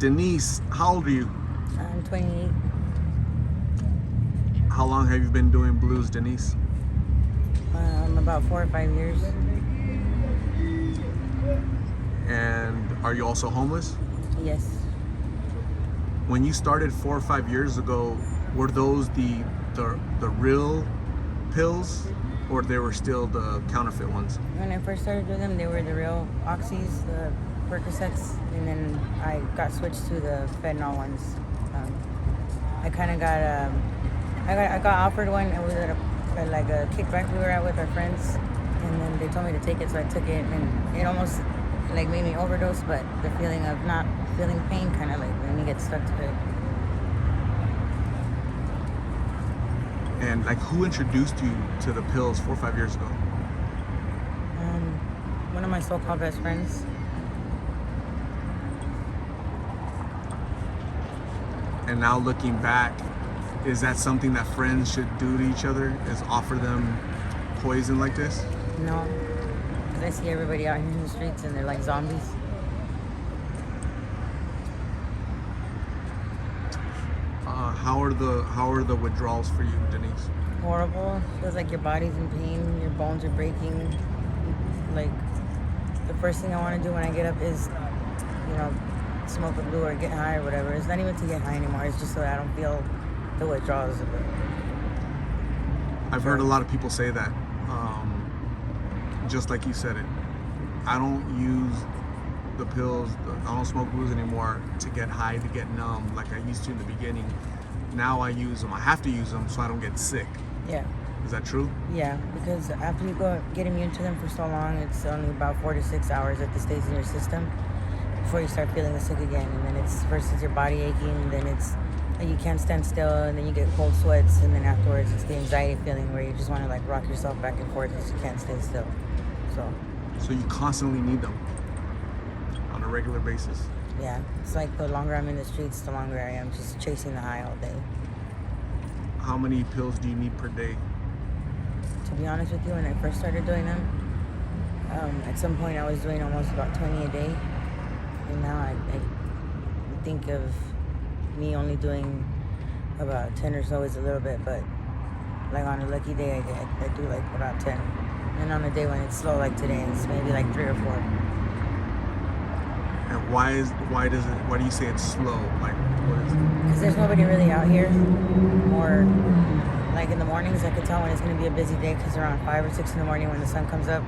Denise, how old are you? I'm 28. How long have you been doing blues, Denise? About 4 or 5 years. And are you also homeless? Yes. When you started 4 or 5 years ago, were those the real pills, or they were still the counterfeit ones? When I first started doing them, they were the real oxys, the Percocets, and then I got switched to the fentanyl ones. I kind of got I got offered one. It was at like a kickback we were at with our friends, and then they told me to take it, so I took it, and it almost like made me overdose. But the feeling of not feeling pain kind of like made me get stuck to it. And like, who introduced you to the pills 4 or 5 years ago? One of my so-called best friends. And now looking back, is that something that friends should do to each other? Is offer them poison like this? No, because I see everybody out here in the streets and they're like zombies. How are the withdrawals for you, Denise? Horrible. Feels like your body's in pain, your bones are breaking. Like, the first thing I want to do when I get up is, smoke a blue or get high or whatever. It's not even to get high anymore. It's just so that I don't feel the withdrawals of it. I've heard a lot of people say that. Just like you said it. I don't use the pills, I don't smoke blues anymore to get high, to get numb like I used to in the beginning. Now I use them. I have to use them so I don't get sick. Yeah. Is that true? Yeah, because after you get immune to them for so long, it's only about 4 to 6 hours that this stays in your system before you start feeling sick again. And then it's first it's your body aching, then it's you can't stand still, and then you get cold sweats, and then afterwards it's the anxiety feeling where you just want to like rock yourself back and forth because you can't stay still. So you constantly need them on a regular basis. Yeah, it's like the longer I'm in the streets, the longer I am just chasing the high all day. How many pills do you need per day? To be honest with you, when I first started doing them, at some point I was doing almost about 20 a day, and now I think of me only doing about 10 or so is a little bit, but like on a lucky day I do like about 10, and on a day when it's slow like today, it's maybe like 3 or 4. And why do you say it's slow? Like, what is it? Because there's nobody really out here. Or like in the mornings, I could tell when it's going to be a busy day because around 5 or 6 in the morning when the sun comes up,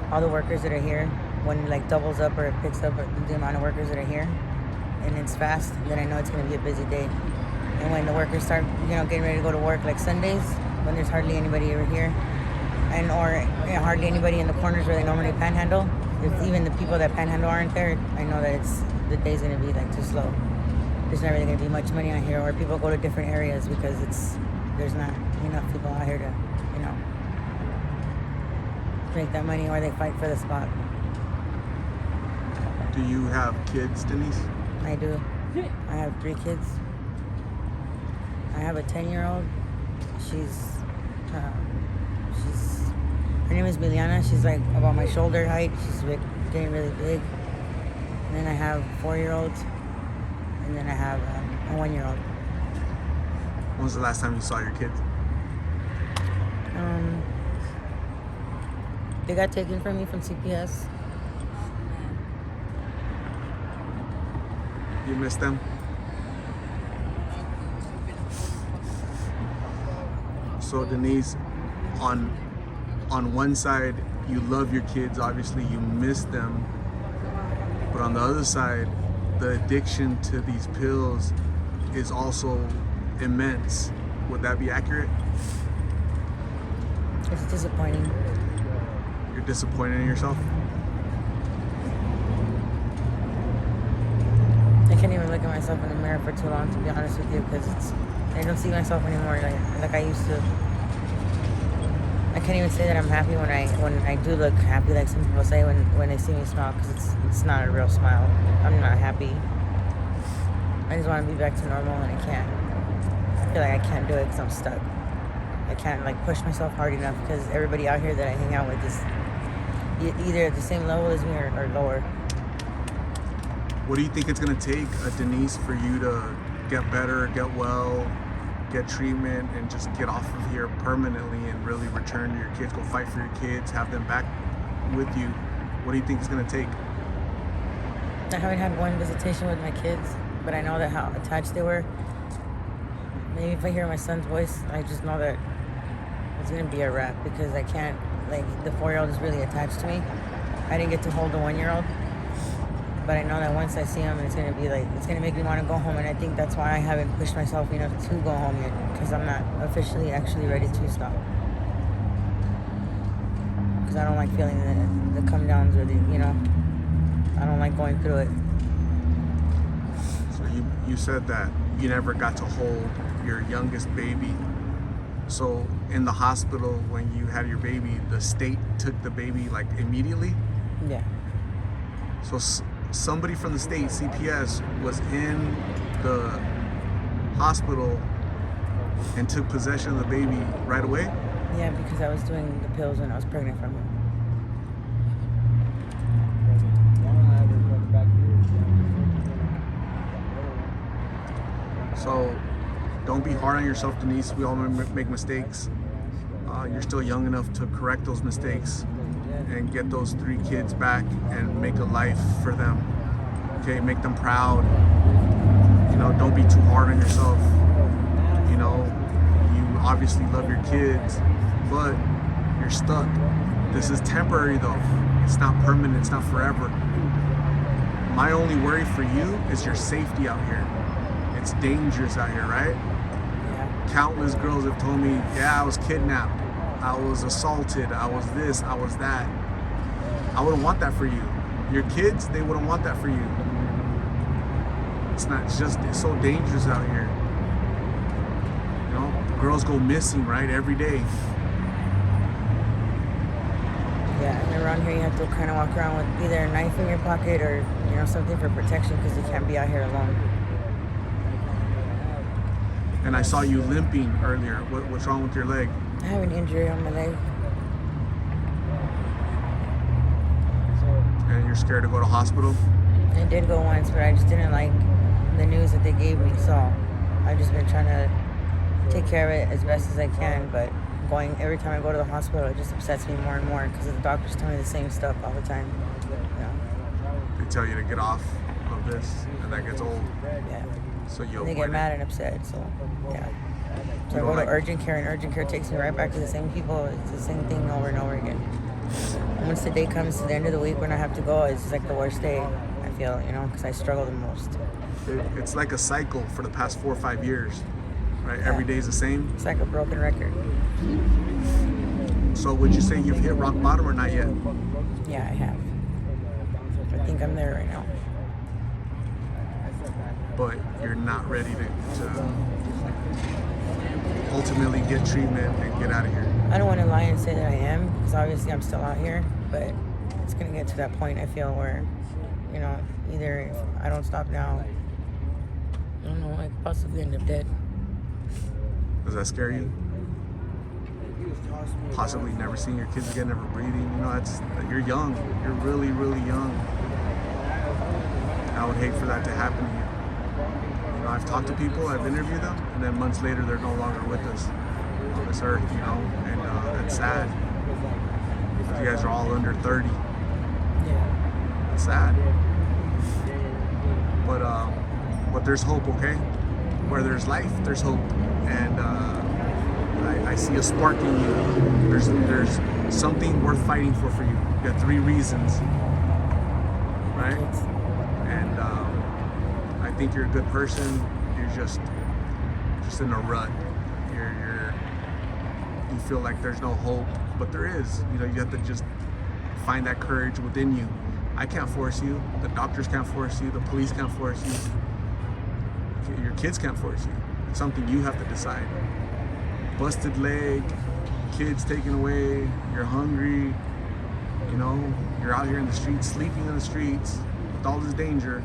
all the workers that are here, when it like doubles up or it picks up the amount of workers that are here, and it's fast, then I know it's going to be a busy day. And when the workers start, getting ready to go to work, like Sundays, when there's hardly anybody over here, and or hardly anybody in the corners where they normally panhandle. If even the people that panhandle aren't there, I know that the day's gonna be like too slow. There's not really gonna be much money out here, or people go to different areas because there's not enough people out here to, make that money, or they fight for the spot. Do you have kids, Denise? I do. I have 3 kids. I have a 10-year-old. Her name is Miliana. She's like about my shoulder height. She's getting really big. And then I have 4-year-olds. And then I have a 1-year-old. When was the last time you saw your kids? They got taken from me from CPS. You miss them? So Denise, on one side, you love your kids, obviously you miss them, but on the other side, the addiction to these pills is also immense. Would that be accurate? It's disappointing. You're disappointed in yourself? I can't even look at myself in the mirror for too long, to be honest with you, because I don't see myself anymore like I used to. I can't even say that I'm happy when I do look happy, like some people say when they see me smile, because it's not a real smile. I'm not happy. I just want to be back to normal, and I can't. I feel like I can't do it because I'm stuck. I can't like push myself hard enough because everybody out here that I hang out with is either at the same level as me or lower. What do you think it's gonna take, Denise, for you to get better, get well, get treatment, and just get off of here permanently and really return to your kids, go fight for your kids, have them back with you? What do you think it's gonna take? I haven't had one visitation with my kids, but I know that how attached they were. Maybe if I hear my son's voice, I just know that it's gonna be a wrap, because I can't, like, the 4-year-old is really attached to me. I didn't get to hold the 1-year-old, but I know that once I see him, it's gonna be like, it's gonna make me want to go home, and I think that's why I haven't pushed myself enough to go home yet, because I'm not officially actually ready to stop. Because I don't like feeling the come downs, or the, I don't like going through it. So you said that you never got to hold your youngest baby. So in the hospital when you had your baby, the state took the baby like immediately? Yeah. So somebody from the state, CPS, was in the hospital and took possession of the baby right away? Yeah, because I was doing the pills when I was pregnant from him. So don't be hard on yourself, Denise. We all make mistakes. You're still young enough to correct those mistakes and get those 3 kids back and make a life for them. Okay, make them proud. Don't be too hard on yourself. You obviously love your kids, but you're stuck. This is temporary though. It's not permanent, it's not forever. My only worry for you is your safety out here. It's dangerous out here, right? Yeah. Countless girls have told me, yeah, I was kidnapped, I was assaulted, I was this, I was that. I wouldn't want that for you. Your kids, they wouldn't want that for you. It's so dangerous out here. Girls go missing, right, every day. Yeah, and around here you have to kind of walk around with either a knife in your pocket or, something for protection, because you can't be out here alone. And I saw you limping earlier. What's wrong with your leg? I have an injury on my leg. And you're scared to go to hospital? I did go once, but I just didn't like the news that they gave me, so I've just been trying to take care of it as best as I can, but every time I go to the hospital, it just upsets me more and more, because the doctors tell me the same stuff all the time. They tell you to get off of this, and that gets old. Yeah. So you They get mad and upset, so yeah. So I go to urgent care, and urgent care takes me right back to the same people. It's the same thing over and over again. And once the day comes to the end of the week when I have to go, it's like the worst day, I feel, because I struggle the most. It's like a cycle for the past 4 or 5 years, right? Yeah. Every day is the same. It's like a broken record. So would you say you've hit rock bottom or not yet? Yeah, I have. I think I'm there right now. But you're not ready to ultimately get treatment and get out of here. I don't want to lie and say that I am, because obviously I'm still out here, but it's going to get to that point, I feel, where, either if I don't stop now, I don't know, I could possibly end up dead. Does that scare you? Possibly never seeing your kids again, never breathing. You're young. You're really, really young. I would hate for that to happen to you. I've talked to people, I've interviewed them, and then months later they're no longer with us on this earth, and that's sad. You guys are all under 30. Yeah. It's sad. But there's hope, okay? Where there's life, there's hope. And I see a spark in you. There's something worth fighting for you. You got 3 reasons, right? And I think you're a good person. You're just in a rut. You feel like there's no hope, but there is. You have to just find that courage within you. I can't force you. The doctors can't force you. The police can't force you. Your kids can't force you. It's something you have to decide. Busted leg, kids taken away, you're hungry, you're out here in the streets, sleeping in the streets with all this danger.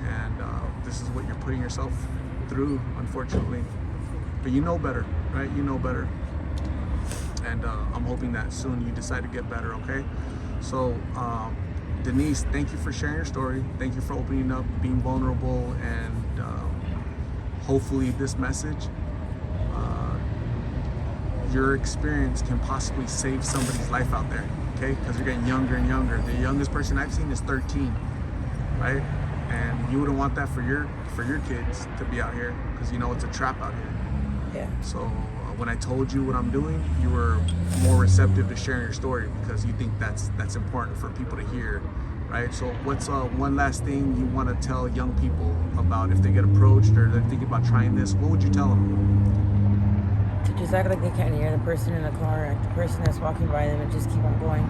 And this is what you're putting yourself through, unfortunately. But you know better, right? You know better. And I'm hoping that soon you decide to get better, okay? So Denise, thank you for sharing your story. Thank you for opening up, being vulnerable, and hopefully this message, your experience can possibly save somebody's life out there, okay? Because you're getting younger and younger. The youngest person I've seen is 13, right? And you wouldn't want that for your kids to be out here, because you know it's a trap out here. Yeah. So when I told you what I'm doing, you were more receptive to sharing your story because you think that's important for people to hear, right? So what's one last thing you want to tell young people about if they get approached or they're thinking about trying this? What would you tell them? To just act like they can't hear the person in the car, the person that's walking by them, and just keep on going.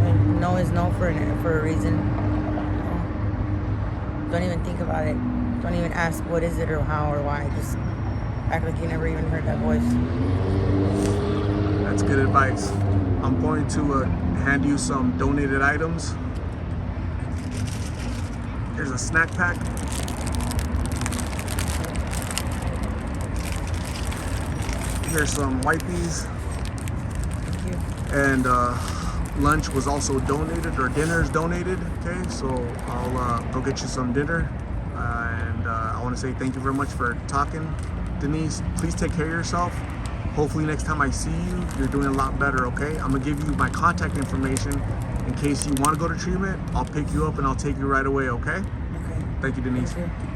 I mean, no is no for a reason. Don't even think about it. Don't even ask what is it or how or why. Just act like you never even heard that voice. That's good advice. I'm going to hand you some donated items. Here's a snack pack. Here's some wipies. Thank you. And lunch was also donated, or dinner's donated. Okay, so I'll go get you some dinner. And I want to say thank you very much for talking, Denise. Please take care of yourself. Hopefully next time I see you, you're doing a lot better, okay? I'm gonna give you my contact information in case you want to go to treatment. I'll pick you up and I'll take you right away, okay? Okay. Thank you, Denise. Thank you.